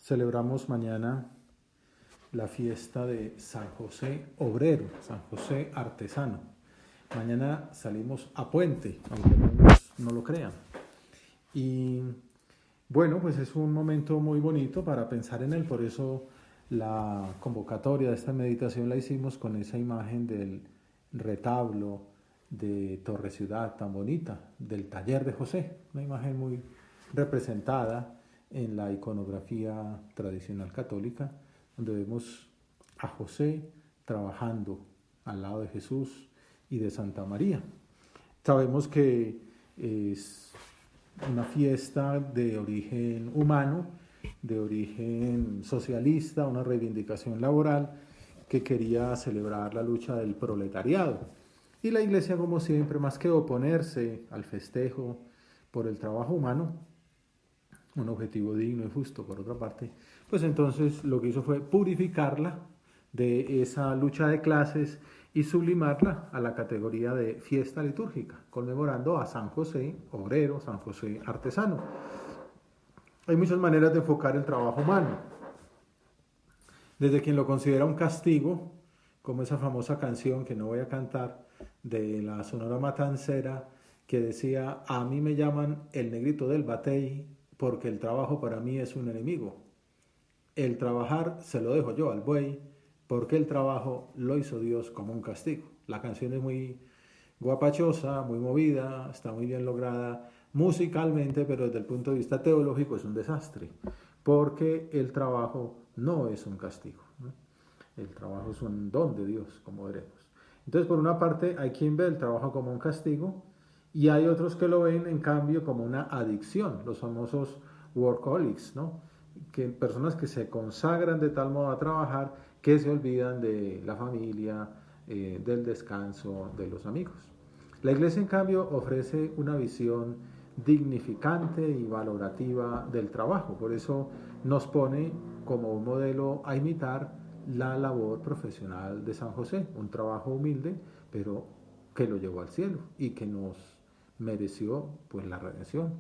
Celebramos mañana la fiesta de San José Obrero, San José Artesano. Mañana salimos a puente, aunque algunos no lo crean. Y bueno, pues es un momento muy bonito para pensar en él, por eso la convocatoria de esta meditación la hicimos con esa imagen del retablo de Torre Ciudad tan bonita, del taller de José, una imagen muy representada en la iconografía tradicional católica, donde vemos a José trabajando al lado de Jesús y de Santa María. Sabemos que es una fiesta de origen humano, de origen socialista, una reivindicación laboral que quería celebrar la lucha del proletariado. Y la Iglesia, como siempre, más que oponerse al festejo por el trabajo humano, un objetivo digno y justo por otra parte, pues entonces lo que hizo fue purificarla de esa lucha de clases y sublimarla a la categoría de fiesta litúrgica, conmemorando a San José Obrero, San José Artesano. Hay muchas maneras de enfocar el trabajo humano, desde quien lo considera un castigo, como esa famosa canción que no voy a cantar de la Sonora Matancera, que decía: a mí me llaman el negrito del batey porque el trabajo para mí es un enemigo. El trabajar se lo dejo yo al buey porque el trabajo lo hizo Dios como un castigo. La canción es muy guapachosa, muy movida, está muy bien lograda musicalmente, pero desde el punto de vista teológico es un desastre, porque el trabajo no es un castigo, ¿no? El trabajo es un don de Dios, como veremos. Entonces, por una parte, hay quien ve el trabajo como un castigo y hay otros que lo ven, en cambio, como una adicción, los famosos workaholics, ¿no? Que personas que se consagran de tal modo a trabajar que se olvidan de la familia, del descanso, de los amigos. La Iglesia, en cambio, ofrece una visión dignificante y valorativa del trabajo. Por eso nos pone como un modelo a imitar la labor profesional de San José, un trabajo humilde, pero que lo llevó al cielo y que nos mereció pues la redención.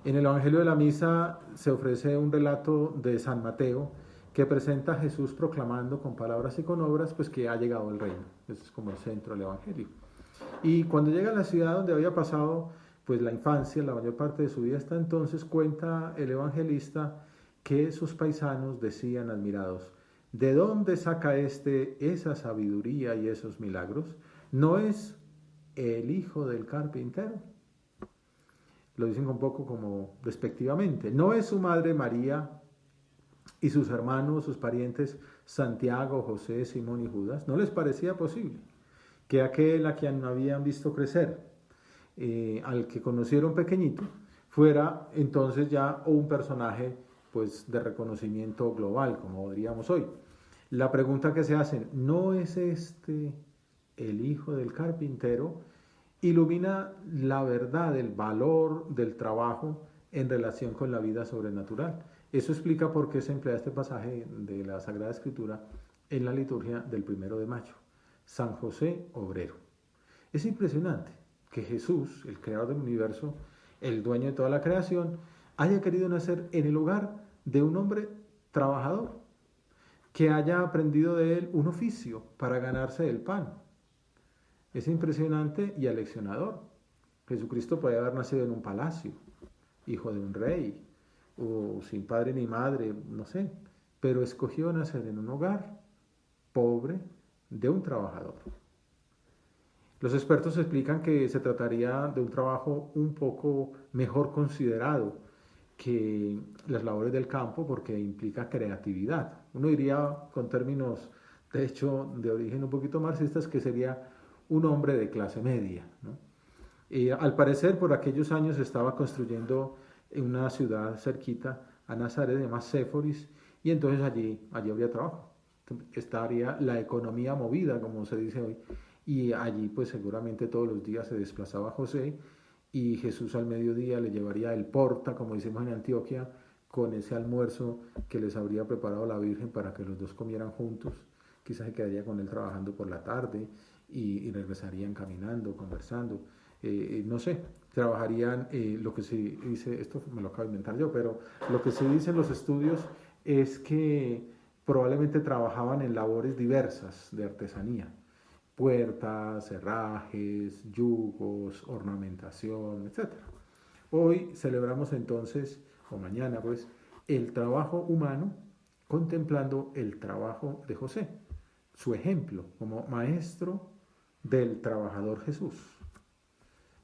En el Evangelio de la Misa se ofrece un relato de San Mateo que presenta a Jesús proclamando con palabras y con obras pues que ha llegado el reino. Ese es como el centro del Evangelio. Y cuando llega a la ciudad donde había pasado pues la infancia, la mayor parte de su vida hasta entonces, cuenta el evangelista que sus paisanos decían admirados: ¿de dónde saca esa sabiduría y esos milagros? ¿No es el hijo del carpintero? Lo dicen un poco como despectivamente. ¿No es su madre María y sus hermanos, sus parientes Santiago, José, Simón y Judas? ¿No les parecía posible que aquel a quien habían visto crecer, al que conocieron pequeñito, fuera entonces ya un personaje pues de reconocimiento global, como diríamos hoy? La pregunta que se hacen: ¿no es este el hijo del carpintero? Ilumina la verdad, el valor del trabajo en relación con la vida sobrenatural. Eso explica por qué se emplea este pasaje de la Sagrada Escritura en la liturgia del 1 de mayo. San José Obrero. Es impresionante que Jesús, el creador del universo, el dueño de toda la creación, haya querido nacer en el hogar de un hombre trabajador, que haya aprendido de él un oficio para ganarse el pan. Es impresionante y aleccionador. Jesucristo puede haber nacido en un palacio, hijo de un rey, o sin padre ni madre, no sé, pero escogió nacer en un hogar pobre de un trabajador. Los expertos explican que se trataría de un trabajo un poco mejor considerado que las labores del campo porque implica creatividad. Uno diría, con términos de hecho de origen un poquito marxistas, que sería un hombre de clase media, ¿no? Al parecer, por aquellos años se estaba construyendo en una ciudad cerquita a Nazaret, de Séforis, y entonces allí habría trabajo. Estaría la economía movida, como se dice hoy, y allí pues seguramente todos los días se desplazaba José, y Jesús al mediodía le llevaría el porta, como decimos en Antioquia, con ese almuerzo que les habría preparado la Virgen para que los dos comieran juntos. Quizás se quedaría con él trabajando por la tarde y regresarían caminando, conversando. no sé, trabajarían, lo que se dice, esto me lo acabo de inventar yo, pero lo que se dice en los estudios es que probablemente trabajaban en labores diversas de artesanía, puertas, herrajes, yugos, ornamentación, etcétera. Hoy celebramos entonces, o mañana pues, el trabajo humano contemplando el trabajo de José, su ejemplo como maestro del trabajador Jesús.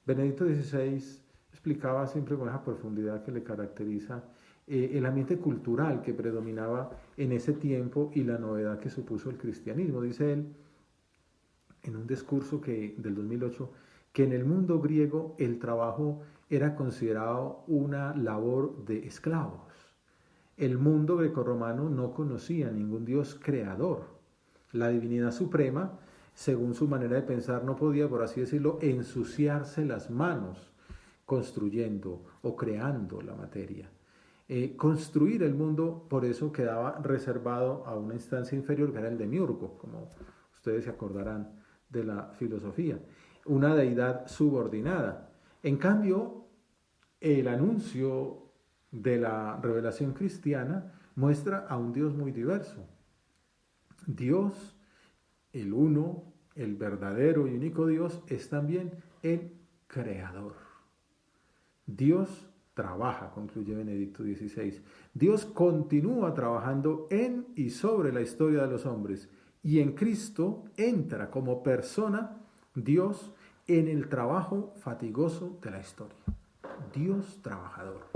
Benedicto XVI explicaba siempre con esa profundidad que le caracteriza el ambiente cultural que predominaba en ese tiempo y la novedad que supuso el cristianismo. Dice él en un discurso del 2008 que en el mundo griego el trabajo era considerado una labor de esclavos. El mundo grecorromano no conocía ningún dios creador. La divinidad suprema, según su manera de pensar, no podía, por así decirlo, ensuciarse las manos construyendo o creando la materia. Construir el mundo, por eso quedaba reservado a una instancia inferior, que era el demiurgo, como ustedes se acordarán de la filosofía, una deidad subordinada. En cambio, el anuncio de la revelación cristiana muestra a un Dios muy diverso. Dios, el uno, el verdadero y único Dios, es también el creador. Dios trabaja, concluye Benedicto XVI. Dios continúa trabajando en y sobre la historia de los hombres, y en Cristo entra como persona Dios en el trabajo fatigoso de la historia. Dios trabajador,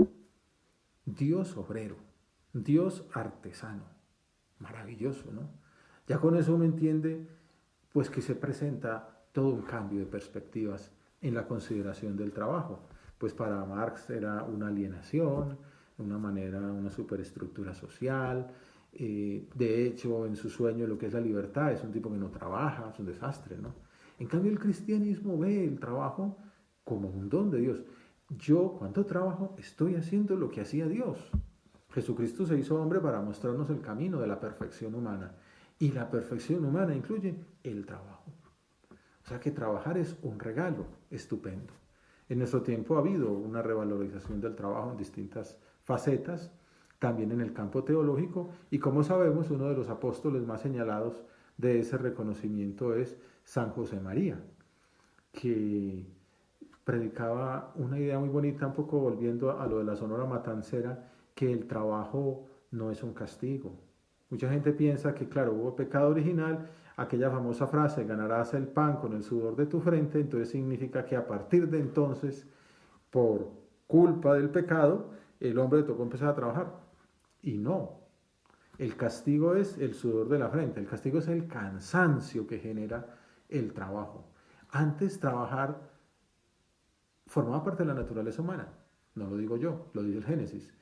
Dios obrero, Dios artesano. Maravilloso, ¿no? Ya con eso uno entiende pues que se presenta todo un cambio de perspectivas en la consideración del trabajo. Pues para Marx era una alienación, una manera, una superestructura social. De hecho, en su sueño lo que es la libertad es un tipo que no trabaja, es un desastre, ¿no? En cambio, el cristianismo ve el trabajo como un don de Dios. Yo, cuando trabajo, estoy haciendo lo que hacía Dios. Jesucristo se hizo hombre para mostrarnos el camino de la perfección humana. Y la perfección humana incluye el trabajo. O sea que trabajar es un regalo estupendo. En nuestro tiempo ha habido una revalorización del trabajo en distintas facetas, también en el campo teológico, y como sabemos, uno de los apóstoles más señalados de ese reconocimiento es San José María, que predicaba una idea muy bonita, un poco volviendo a lo de la Sonora Matancera, que el trabajo no es un castigo. Mucha gente piensa que, claro, hubo pecado original, aquella famosa frase, ganarás el pan con el sudor de tu frente, entonces significa que a partir de entonces, por culpa del pecado, el hombre tocó empezar a trabajar. Y no, el castigo es el sudor de la frente, el castigo es el cansancio que genera el trabajo. Antes trabajar formaba parte de la naturaleza humana. No lo digo yo, lo dice el Génesis.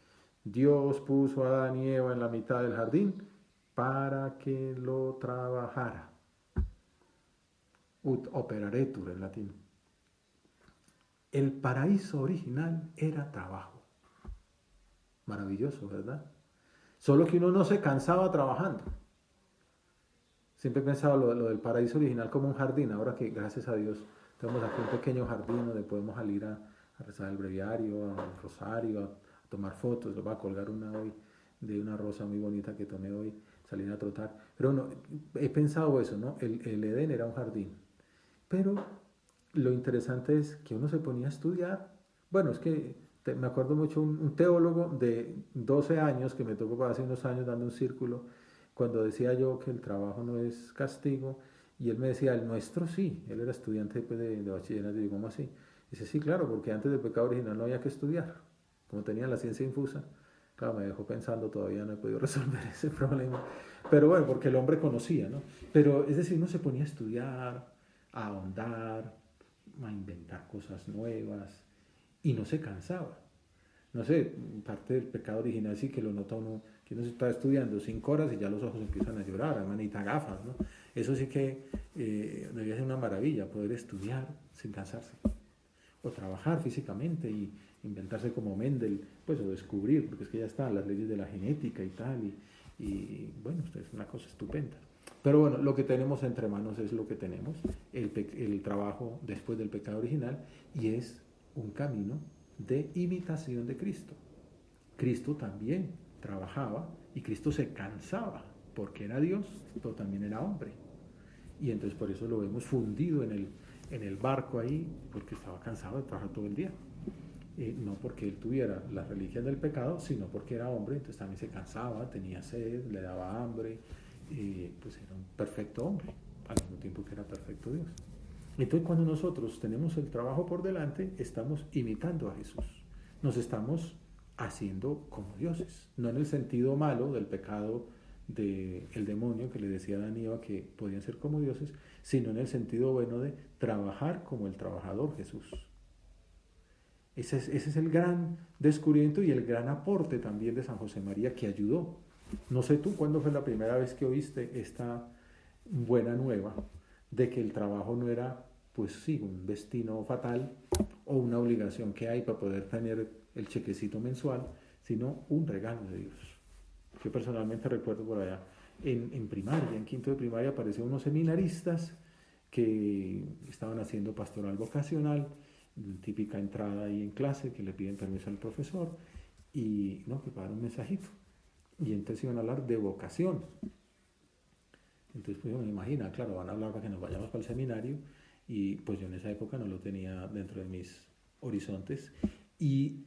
Dios puso a Adán y Eva en la mitad del jardín para que lo trabajara. Ut operaretur en latín. El paraíso original era trabajo. Maravilloso, ¿verdad? Solo que uno no se cansaba trabajando. Siempre he pensado lo del paraíso original como un jardín. Ahora que, gracias a Dios, tenemos aquí un pequeño jardín donde podemos salir a rezar el breviario, al rosario, a tomar fotos. Les voy a colgar una hoy de una rosa muy bonita que tomé hoy, salir a trotar. Pero no, he pensado eso, ¿no? El Edén era un jardín. Pero lo interesante es que uno se ponía a estudiar. Bueno, es que me acuerdo mucho un teólogo de 12 años que me tocó hace unos años dando un círculo, cuando decía yo que el trabajo no es castigo, y él me decía, el nuestro sí, él era estudiante pues, de bachillerato, y digo, ¿cómo así? Dice, sí, claro, porque antes del pecado original no había que estudiar, como tenía la ciencia infusa. Claro, me dejó pensando, todavía no he podido resolver ese problema. Pero bueno, porque el hombre conocía, ¿no? Pero es decir, uno se ponía a estudiar, a ahondar, a inventar cosas nuevas, y no se cansaba. No sé, parte del pecado original sí que lo nota uno, que uno se está estudiando 5 horas y ya los ojos empiezan a llorar, además necesita gafas, ¿no? Eso sí que debería ser una maravilla, poder estudiar sin cansarse. O trabajar físicamente y inventarse como Mendel, pues, o descubrir, porque es que ya están las leyes de la genética y tal, y bueno, es una cosa estupenda. Pero bueno, lo que tenemos entre manos es lo que tenemos, el trabajo después del pecado original, y es un camino de imitación de Cristo. Cristo también trabajaba y Cristo se cansaba porque era Dios, pero también era hombre. Y entonces por eso lo vemos fundido en el barco ahí, porque estaba cansado de trabajar todo el día. No porque él tuviera la religión del pecado, sino porque era hombre, entonces también se cansaba, tenía sed, le daba hambre, pues era un perfecto hombre, al mismo tiempo que era perfecto Dios. Entonces cuando nosotros tenemos el trabajo por delante, estamos imitando a Jesús, nos estamos haciendo como dioses, no en el sentido malo del pecado del demonio que le decía a Adán y Eva que podían ser como dioses, sino en el sentido bueno de trabajar como el trabajador Jesús. Ese es el gran descubrimiento y el gran aporte también de San José María que ayudó. No sé tú cuándo fue la primera vez que oíste esta buena nueva de que el trabajo no era, pues sí, un destino fatal o una obligación que hay para poder tener el chequecito mensual, sino un regalo de Dios. Yo personalmente recuerdo por allá en primaria, en quinto de primaria, aparecieron unos seminaristas que estaban haciendo pastoral vocacional, típica entrada ahí en clase que le piden permiso al profesor y no, prepararon un mensajito y entonces iban a hablar de vocación. Entonces pues yo me imagino, claro, van a hablar para que nos vayamos para el seminario y pues yo en esa época no lo tenía dentro de mis horizontes y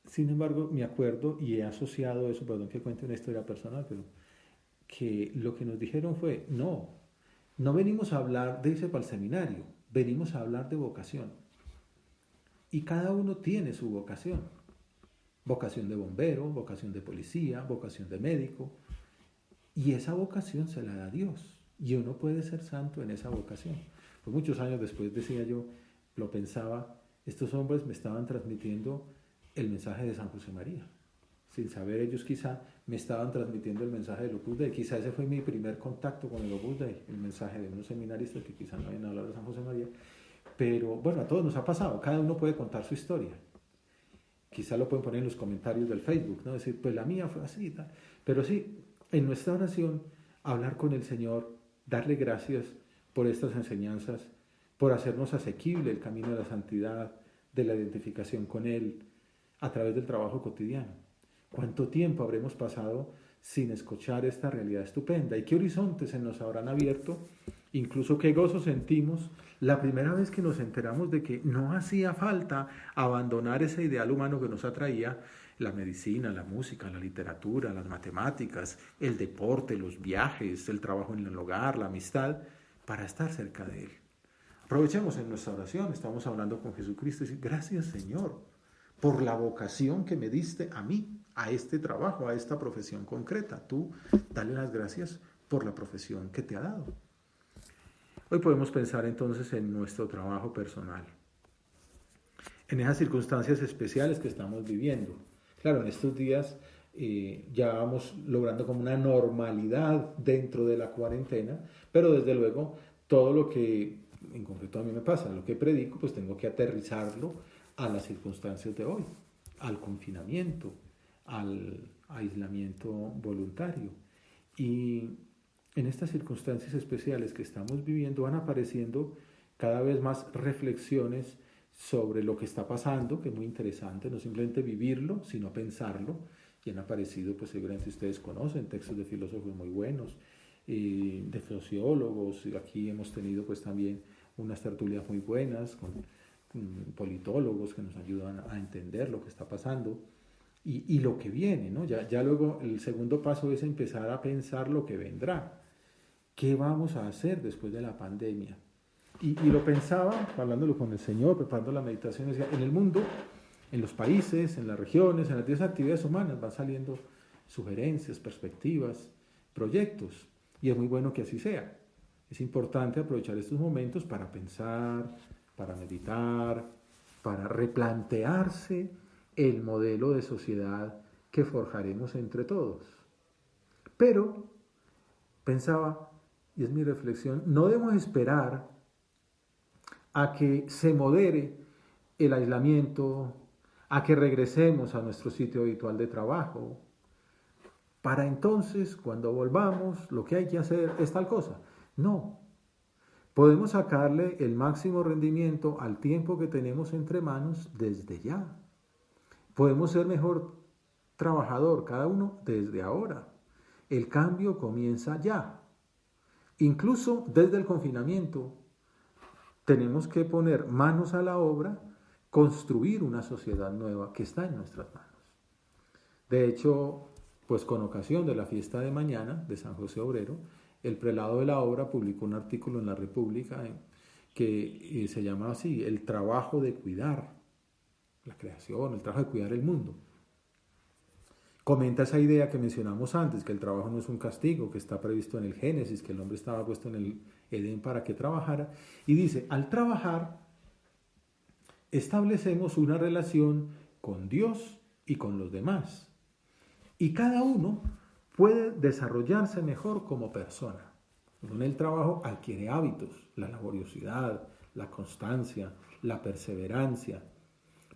sin embargo me acuerdo y he asociado eso, perdón que cuente una historia personal, pero que lo que nos dijeron fue, no venimos a hablar de irse para el seminario, venimos a hablar de vocación. Y cada uno tiene su vocación. Vocación de bombero, vocación de policía, vocación de médico. Y esa vocación se la da Dios. Y uno puede ser santo en esa vocación. Pues muchos años después decía yo, lo pensaba, estos hombres me estaban transmitiendo el mensaje de San José María. Sin saber ellos quizá me estaban transmitiendo el mensaje del Opus Dei. Quizá ese fue mi primer contacto con el Opus Dei, el mensaje de unos seminaristas que quizá no habían hablado de San José María. Pero bueno, a todos nos ha pasado, cada uno puede contar su historia. Quizá lo pueden poner en los comentarios del Facebook, ¿no? Decir, pues la mía fue así y tal. Pero sí, en nuestra oración, hablar con el Señor, darle gracias por estas enseñanzas, por hacernos asequible el camino de la santidad, de la identificación con Él, a través del trabajo cotidiano. ¿Cuánto tiempo habremos pasado sin escuchar esta realidad estupenda? ¿Y qué horizontes se nos habrán abierto? Incluso qué gozo sentimos la primera vez que nos enteramos de que no hacía falta abandonar ese ideal humano que nos atraía, la medicina, la música, la literatura, las matemáticas, el deporte, los viajes, el trabajo en el hogar, la amistad, para estar cerca de Él. Aprovechemos en nuestra oración, estamos hablando con Jesucristo y decir, gracias Señor por la vocación que me diste a mí, a este trabajo, a esta profesión concreta. Tú dale las gracias por la profesión que te ha dado. Hoy podemos pensar entonces en nuestro trabajo personal, en esas circunstancias especiales que estamos viviendo. Claro, en estos días ya vamos logrando como una normalidad dentro de la cuarentena, pero desde luego todo lo que en concreto a mí me pasa, lo que predico, pues tengo que aterrizarlo a las circunstancias de hoy, al confinamiento, al aislamiento voluntario. Y en estas circunstancias especiales que estamos viviendo van apareciendo cada vez más reflexiones sobre lo que está pasando, que es muy interesante, no simplemente vivirlo, sino pensarlo. Y han aparecido, pues seguramente ustedes conocen, textos de filósofos muy buenos, de sociólogos, y aquí hemos tenido pues también unas tertulias muy buenas con politólogos que nos ayudan a entender lo que está pasando y lo que viene, ¿no? Ya luego el segundo paso es empezar a pensar lo que vendrá. ¿Qué vamos a hacer después de la pandemia? Y lo pensaba, hablándolo con el Señor, preparando la meditación, decía, en el mundo, en los países, en las regiones, en las 10 actividades humanas van saliendo sugerencias, perspectivas, proyectos, y es muy bueno que así sea. Es importante aprovechar estos momentos para pensar, para meditar, para replantearse el modelo de sociedad que forjaremos entre todos. Pero, pensaba, y es mi reflexión, no debemos esperar a que se modere el aislamiento, a que regresemos a nuestro sitio habitual de trabajo, para entonces, cuando volvamos, lo que hay que hacer es tal cosa. No. Podemos sacarle el máximo rendimiento al tiempo que tenemos entre manos desde ya. Podemos ser mejor trabajador cada uno desde ahora. El cambio comienza ya. Incluso desde el confinamiento tenemos que poner manos a la obra, construir una sociedad nueva que está en nuestras manos. De hecho, pues con ocasión de la fiesta de mañana de San José Obrero, el prelado de la obra publicó un artículo en La República que se llama así: el trabajo de cuidar la creación, el trabajo de cuidar el mundo. Comenta esa idea que mencionamos antes, que el trabajo no es un castigo, que está previsto en el Génesis, que el hombre estaba puesto en el Edén para que trabajara. Y dice, al trabajar, establecemos una relación con Dios y con los demás. Y cada uno puede desarrollarse mejor como persona. En el trabajo adquiere hábitos, la laboriosidad, la constancia, la perseverancia.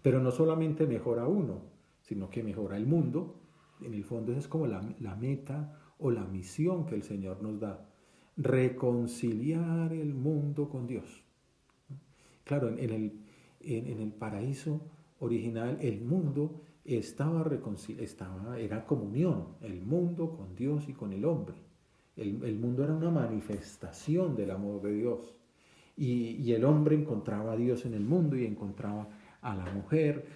Pero no solamente mejora uno, sino que mejora el mundo. En el fondo esa es como la meta o la misión que el Señor nos da. Reconciliar el mundo con Dios. Claro, en el paraíso original el mundo era comunión, el mundo con Dios y con el hombre. El mundo era una manifestación del amor de Dios. Y el hombre encontraba a Dios en el mundo y encontraba a la mujer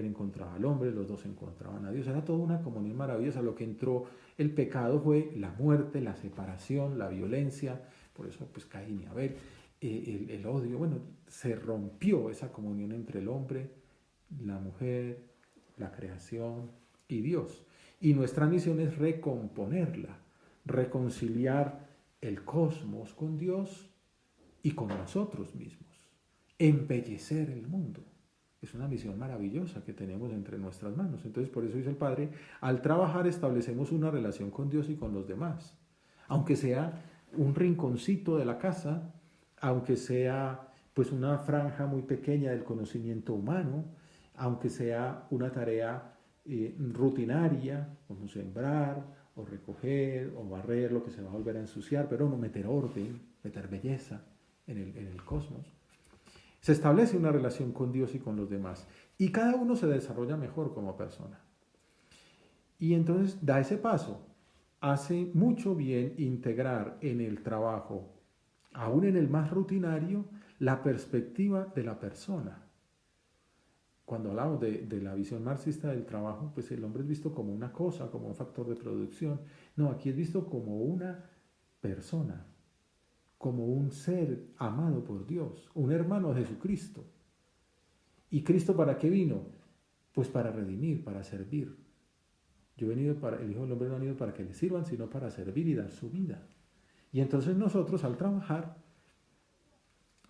encontraba al hombre, los dos encontraban a Dios. Era toda una comunión maravillosa. Lo que entró el pecado fue la muerte, la separación, la violencia. Por eso pues Caín y Abel, el odio. Bueno, se rompió esa comunión entre el hombre, la mujer, la creación y Dios. Y nuestra misión es recomponerla, reconciliar el cosmos con Dios y con nosotros mismos, embellecer el mundo. Es una misión maravillosa que tenemos entre nuestras manos. Entonces, por eso dice el Padre, al trabajar establecemos una relación con Dios y con los demás. Aunque sea un rinconcito de la casa, aunque sea pues una franja muy pequeña del conocimiento humano, aunque sea una tarea rutinaria, como sembrar, o recoger, o barrer lo que se va a volver a ensuciar, pero no meter orden, meter belleza en el cosmos. Se establece una relación con Dios y con los demás. Y cada uno se desarrolla mejor como persona. Y entonces da ese paso. Hace mucho bien integrar en el trabajo, aún en el más rutinario, la perspectiva de la persona. Cuando hablamos de la visión marxista del trabajo, pues el hombre es visto como una cosa, como un factor de producción. No, aquí es visto como una persona, como un ser amado por Dios, un hermano de Jesucristo. ¿Y Cristo para qué vino? Pues para redimir, para servir. El Hijo del Hombre no ha venido para que le sirvan, sino para servir y dar su vida. Y entonces nosotros al trabajar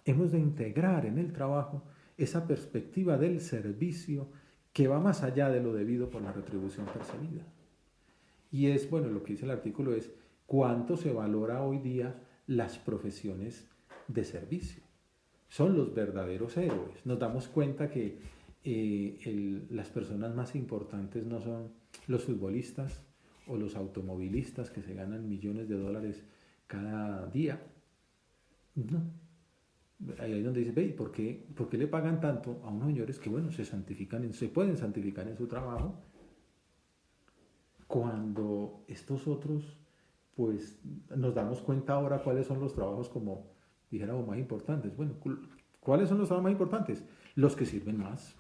hemos de integrar en el trabajo esa perspectiva del servicio que va más allá de lo debido por la retribución percibida. Y es, bueno, lo que dice el artículo es cuánto se valora hoy día las profesiones de servicio. Son los verdaderos héroes. Nos damos cuenta que las personas más importantes no son los futbolistas o los automovilistas que se ganan millones de dólares cada día. No. Ahí es donde dice, ve, ¿por qué le pagan tanto a unos señores que, bueno, se pueden santificar en su trabajo, cuando estos otros, pues nos damos cuenta ahora cuáles son los trabajos, como dijéramos, más importantes? Bueno, ¿cuáles son los trabajos más importantes? Los que sirven más.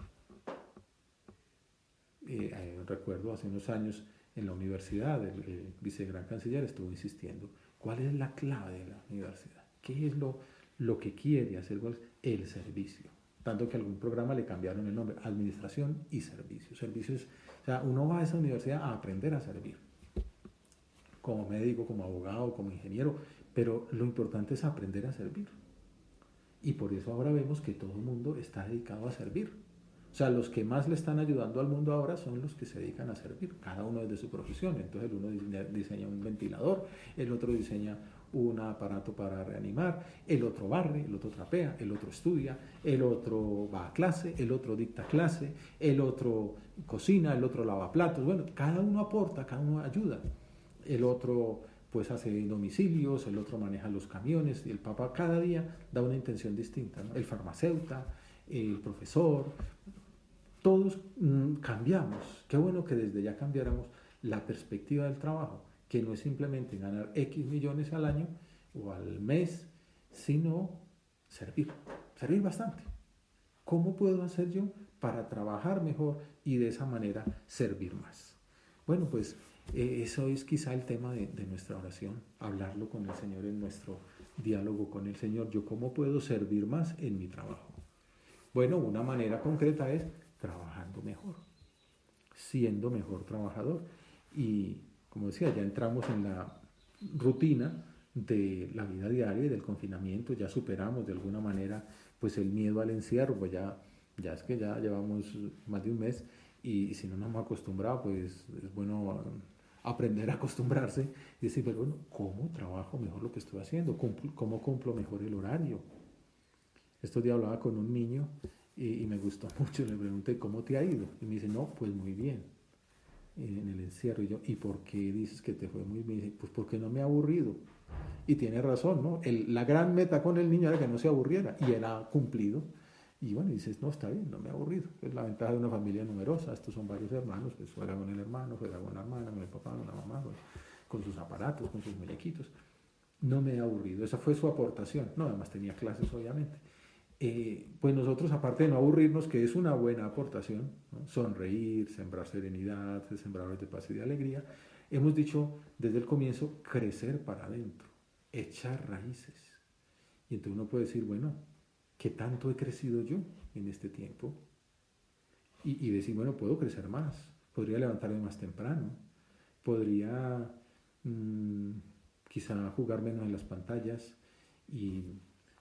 Recuerdo hace unos años en la universidad, el vicegran canciller estuvo insistiendo, ¿cuál es la clave de la universidad? ¿Qué es lo que quiere hacer? El servicio. Tanto que a algún programa le cambiaron el nombre, administración y servicio. Servicios, o sea, uno va a esa universidad a aprender a servir, como médico, como abogado, como ingeniero, pero lo importante es aprender a servir. Y por eso ahora vemos que todo el mundo está dedicado a servir. O sea, los que más le están ayudando al mundo ahora son los que se dedican a servir, cada uno desde su profesión. Entonces el uno diseña un ventilador, el otro diseña un aparato para reanimar, el otro barre, el otro trapea, el otro estudia, el otro va a clase, el otro dicta clase, el otro cocina, el otro lava platos. Bueno, cada uno aporta, cada uno ayuda. el otro pues hace domicilios, el otro maneja los camiones, y el papá cada día da una intención distinta, ¿no? El farmacéutico, el profesor, todos cambiamos. Qué bueno que desde ya cambiáramos la perspectiva del trabajo, que no es simplemente ganar X millones al año o al mes, sino servir bastante. ¿Cómo puedo hacer yo para trabajar mejor y de esa manera servir más? Bueno, pues eso es quizá el tema de nuestra oración, hablarlo con el Señor en nuestro diálogo con el Señor. Yo, ¿cómo puedo servir más en mi trabajo? Bueno, una manera concreta es trabajando mejor, siendo mejor trabajador. Y como decía, ya entramos en la rutina de la vida diaria y del confinamiento, ya superamos de alguna manera pues el miedo al encierro, pues ya es que ya llevamos más de un mes y si no nos hemos acostumbrado, pues es bueno aprender a acostumbrarse y decir, pero bueno, ¿cómo trabajo mejor lo que estoy haciendo? ¿Cómo cumplo mejor el horario? Estos días hablaba con un niño y me gustó mucho, le pregunté, ¿cómo te ha ido? Y me dice, no, pues muy bien, en el encierro. Y yo, ¿y por qué dices que te fue muy bien? Y dice, pues porque no me ha aburrido. Y tiene razón, ¿no? La gran meta con el niño era que no se aburriera y él ha cumplido. Y bueno, dices, no, está bien, no me ha aburrido. Es la ventaja de una familia numerosa. Estos son varios hermanos, pues juega con el hermano, juega con la hermana, con el papá, con la mamá, con sus aparatos, con sus muñequitos. No me ha aburrido. Esa fue su aportación. No, además tenía clases, obviamente. Pues nosotros, aparte de no aburrirnos, que es una buena aportación, ¿no? Sonreír, sembrar serenidad, sembradores de paz y de alegría, hemos dicho desde el comienzo, crecer para adentro, echar raíces. Y entonces uno puede decir, bueno, ¿qué tanto he crecido yo en este tiempo? Y decir, bueno, puedo crecer más, podría levantarme más temprano, podría quizá jugar menos en las pantallas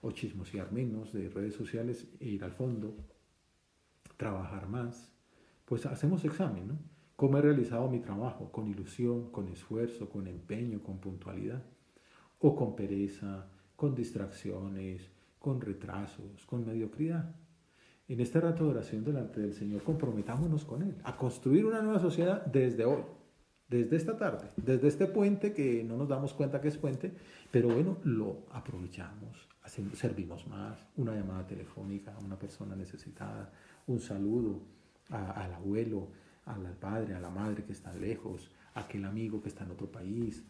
o chismosear menos de redes sociales e ir al fondo, trabajar más. Pues hacemos examen, ¿no? ¿Cómo he realizado mi trabajo? Con ilusión, con esfuerzo, con empeño, con puntualidad, o con pereza, con distracciones, con retrasos, con mediocridad. En este rato de oración delante del Señor, comprometámonos con Él a construir una nueva sociedad desde hoy, desde esta tarde, desde este puente que no nos damos cuenta que es puente, pero bueno, lo aprovechamos, servimos más, una llamada telefónica a una persona necesitada, un saludo al abuelo, al padre, a la madre que están lejos, a aquel amigo que está en otro país,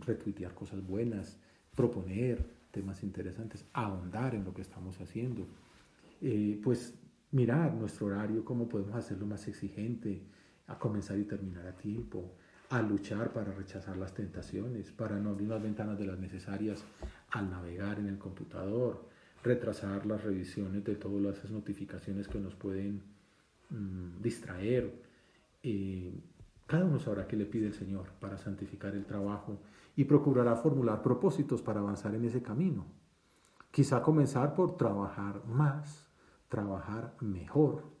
retuitear cosas buenas, proponer temas interesantes, ahondar en lo que estamos haciendo, pues mirar nuestro horario, cómo podemos hacerlo más exigente, a comenzar y terminar a tiempo, a luchar para rechazar las tentaciones, para no abrir las ventanas de las necesarias al navegar en el computador, retrasar las revisiones de todas las notificaciones que nos pueden distraer. Cada uno sabrá qué le pide el Señor para santificar el trabajo y procurará formular propósitos para avanzar en ese camino. Quizá comenzar por trabajar más, trabajar mejor.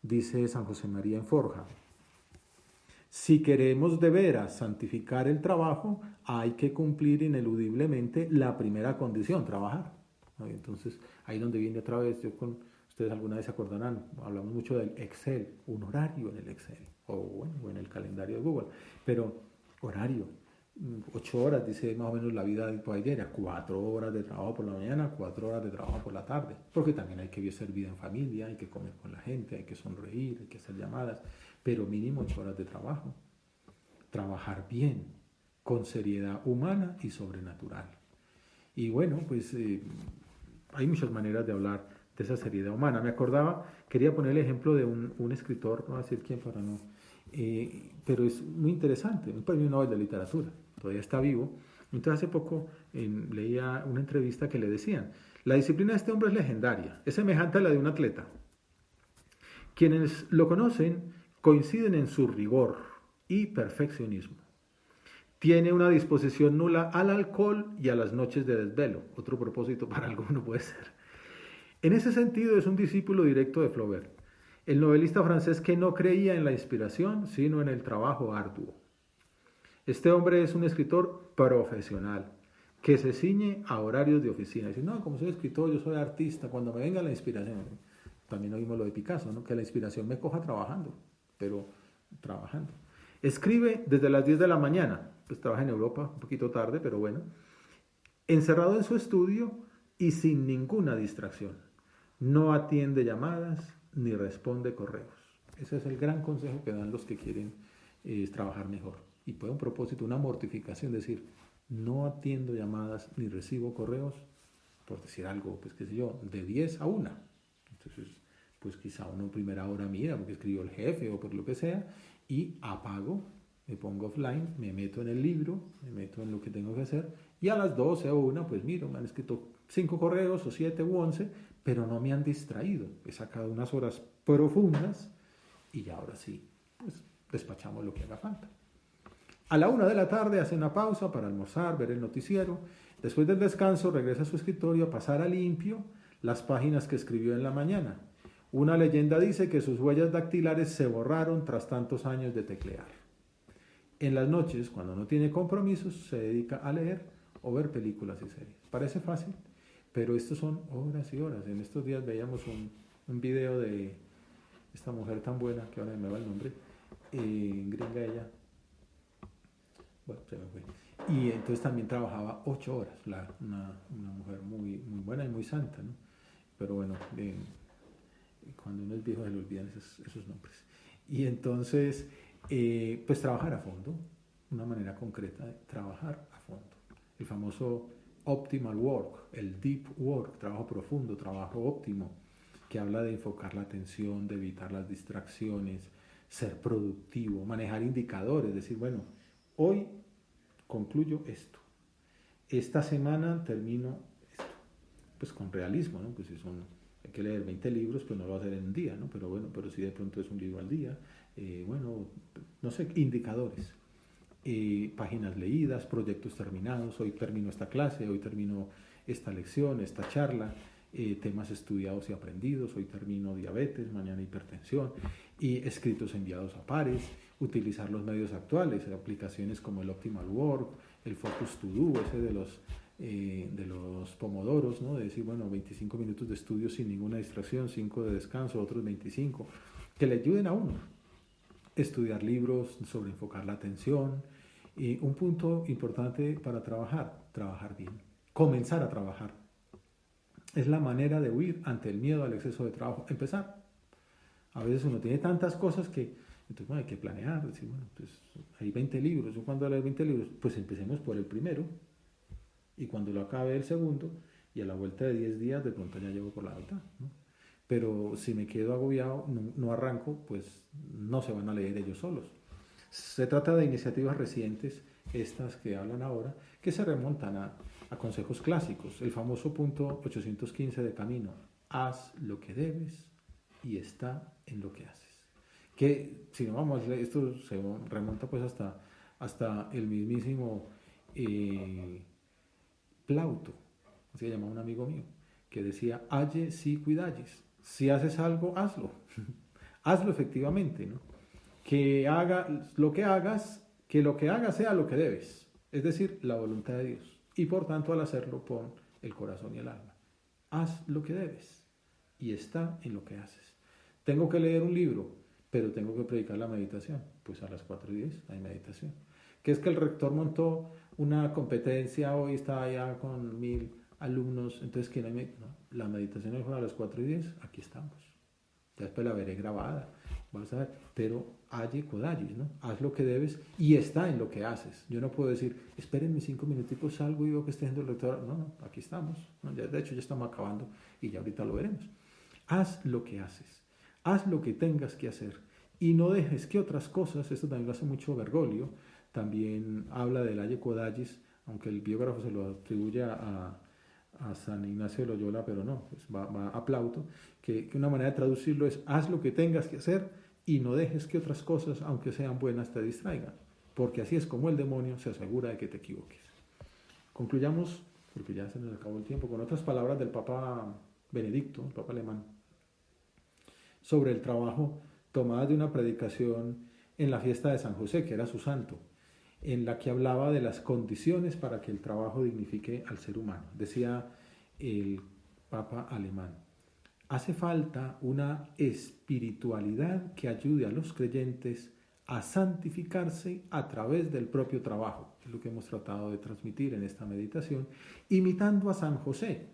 Dice San José María en Forja, si queremos de veras santificar el trabajo, hay que cumplir ineludiblemente la primera condición, trabajar. Entonces, ahí donde viene otra vez, ustedes alguna vez se acordarán, hablamos mucho del Excel, un horario en el Excel, o en el calendario de Google, pero horario, 8 horas, dice más o menos la vida diaria, 4 horas de trabajo por la mañana, 4 horas de trabajo por la tarde, porque también hay que hacer vida en familia, hay que comer con la gente, hay que sonreír, hay que hacer llamadas, pero mínimo 8 horas de trabajo. Trabajar bien, con seriedad humana y sobrenatural. Y bueno, pues hay muchas maneras de hablar de esa seriedad humana. Me acordaba, quería poner el ejemplo de un escritor, no voy a decir quién para no, pero es muy interesante, un premio Nobel de literatura, todavía está vivo. Entonces hace poco leía una entrevista que le decían, la disciplina de este hombre es legendaria, es semejante a la de un atleta. Quienes lo conocen coinciden en su rigor y perfeccionismo. Tiene una disposición nula al alcohol y a las noches de desvelo. Otro propósito para alguno puede ser. En ese sentido es un discípulo directo de Flaubert, el novelista francés que no creía en la inspiración, sino en el trabajo arduo. Este hombre es un escritor profesional, que se ciñe a horarios de oficina. Dice, no, como soy escritor, yo soy artista, cuando me venga la inspiración. También oímos lo de Picasso, ¿no? Que la inspiración me coja trabajando, pero trabajando. Escribe desde las 10 de la mañana, pues trabaja en Europa, un poquito tarde, pero bueno, encerrado en su estudio y sin ninguna distracción. No atiende llamadas ni responde correos. Ese es el gran consejo que dan los que quieren trabajar mejor. Y puede un propósito, una mortificación, decir, no atiendo llamadas ni recibo correos, por decir algo, pues qué sé yo, de 10 a 1. Entonces, pues quizá uno primera hora mira, porque escribió el jefe o por lo que sea, y apago, me pongo offline, me meto en el libro, me meto en lo que tengo que hacer, y a las 12 o 1, pues miro, me han escrito 5 correos o 7 u 11, pero no me han distraído. He sacado unas horas profundas y ya ahora sí, pues despachamos lo que haga falta. A la 1 de la tarde hace una pausa para almorzar, ver el noticiero. Después del descanso regresa a su escritorio a pasar a limpio las páginas que escribió en la mañana. Una leyenda dice que sus huellas dactilares se borraron tras tantos años de teclear. En las noches, cuando no tiene compromisos, se dedica a leer o ver películas y series. Parece fácil, pero estos son horas y horas. En estos días veíamos un video de esta mujer tan buena, que ahora me va el nombre, gringa ella. Bueno, se me fue. Y entonces también trabajaba 8 horas, una mujer muy, muy buena y muy santa, ¿no? Pero bueno, cuando uno es viejo se le olvidan esos nombres. Y entonces, pues trabajar a fondo, una manera concreta de trabajar a fondo. El famoso optimal work, el deep work, trabajo profundo, trabajo óptimo, que habla de enfocar la atención, de evitar las distracciones, ser productivo, manejar indicadores, decir, bueno, hoy concluyo esto, esta semana termino esto, pues con realismo, ¿no? Pues si hay que leer 20 libros, pues no lo va a hacer en un día, ¿no? Pero bueno, pero si de pronto es un libro al día, bueno, no sé, indicadores, páginas leídas, proyectos terminados, hoy termino esta clase, hoy termino esta lección, esta charla, temas estudiados y aprendidos, hoy termino diabetes, mañana hipertensión, y escritos enviados a pares, utilizar los medios actuales, aplicaciones como el Optimal Work, el Focus To Do, ese de los pomodoros, ¿no? De decir, bueno, 25 minutos de estudio sin ninguna distracción, 5 de descanso, otros 25, que le ayuden a uno. Estudiar libros sobre enfocar la atención. Y un punto importante para trabajar bien, comenzar a trabajar. Es la manera de huir ante el miedo al exceso de trabajo. Empezar. A veces uno tiene tantas cosas que entonces, bueno, hay que planear. Decir, bueno, pues hay 20 libros. Yo cuando leo 20 libros, pues empecemos por el primero. Y cuando lo acabe el segundo, y a la vuelta de 10 días, de pronto ya llevo por la mitad, ¿no? Pero si me quedo agobiado, no arranco, pues no se van a leer ellos solos. Se trata de iniciativas recientes, estas que hablan ahora, que se remontan a consejos clásicos. El famoso punto 815 de Camino: haz lo que debes y está en lo que haces. Que si no vamos, esto se remonta pues hasta el mismísimo Plauto, así se llama un amigo mío, que decía, halle si cuidalles. Si haces algo, hazlo. Hazlo efectivamente, ¿no? Que lo que hagas sea lo que debes, es decir, la voluntad de Dios. Y por tanto, al hacerlo, pon el corazón y el alma. Haz lo que debes y está en lo que haces. Tengo que leer un libro, pero tengo que predicar la meditación. Pues a las 4:10 hay meditación. Que es que el rector montó una competencia, hoy está allá con 1000 alumnos, entonces ¿quién hay? No, la meditación es a las 4:10, aquí estamos. Ya después la veré grabada, vas a ver, pero allí codallis, ¿no? Haz lo que debes y está en lo que haces. Yo no puedo decir, espérenme 5 minuticos, salgo y veo que está haciendo el rector. No, aquí estamos. ¿No? Ya, de hecho, ya estamos acabando y ya ahorita lo veremos. Haz lo que haces. Haz lo que tengas que hacer. Y no dejes que otras cosas, esto también lo hace mucho Bergoglio, también habla del Aye Codallis, aunque el biógrafo se lo atribuye a San Ignacio de Loyola, pero no, pues va a Plauto, que una manera de traducirlo es haz lo que tengas que hacer y no dejes que otras cosas, aunque sean buenas, te distraigan, porque así es como el demonio se asegura de que te equivoques. Concluyamos, porque ya se nos acabó el tiempo, con otras palabras del Papa Benedicto, el Papa alemán, sobre el trabajo, tomadas de una predicación en la fiesta de San José, que era su santo, en la que hablaba de las condiciones para que el trabajo dignifique al ser humano. Decía el Papa alemán, hace falta una espiritualidad que ayude a los creyentes a santificarse a través del propio trabajo. Es lo que hemos tratado de transmitir en esta meditación, imitando a San José,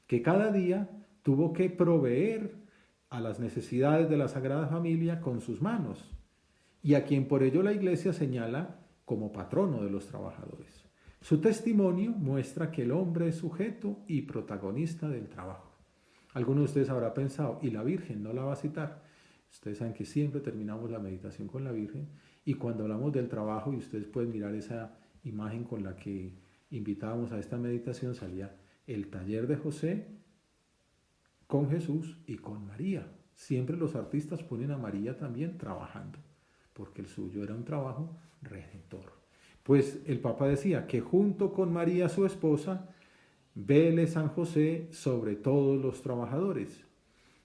que cada día tuvo que proveer a las necesidades de la Sagrada Familia con sus manos, y a quien por ello la Iglesia señala como patrono de los trabajadores. Su testimonio muestra que el hombre es sujeto y protagonista del trabajo. Algunos de ustedes habrá pensado, ¿y la Virgen no la va a citar? Ustedes saben que siempre terminamos la meditación con la Virgen, y cuando hablamos del trabajo, y ustedes pueden mirar esa imagen con la que invitábamos a esta meditación, salía el taller de José con Jesús y con María. Siempre los artistas ponen a María también trabajando, porque el suyo era un trabajo redentor. Pues el Papa decía que junto con María, su esposa, vele San José sobre todos los trabajadores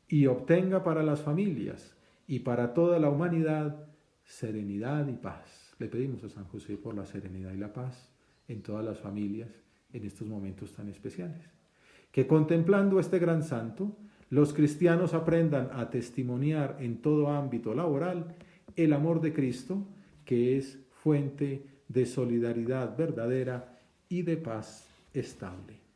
y obtenga para las familias y para toda la humanidad serenidad y paz. Le pedimos a San José por la serenidad y la paz en todas las familias en estos momentos tan especiales. Que contemplando este gran santo, los cristianos aprendan a testimoniar en todo ámbito laboral el amor de Cristo, que es fuente de solidaridad verdadera y de paz estable.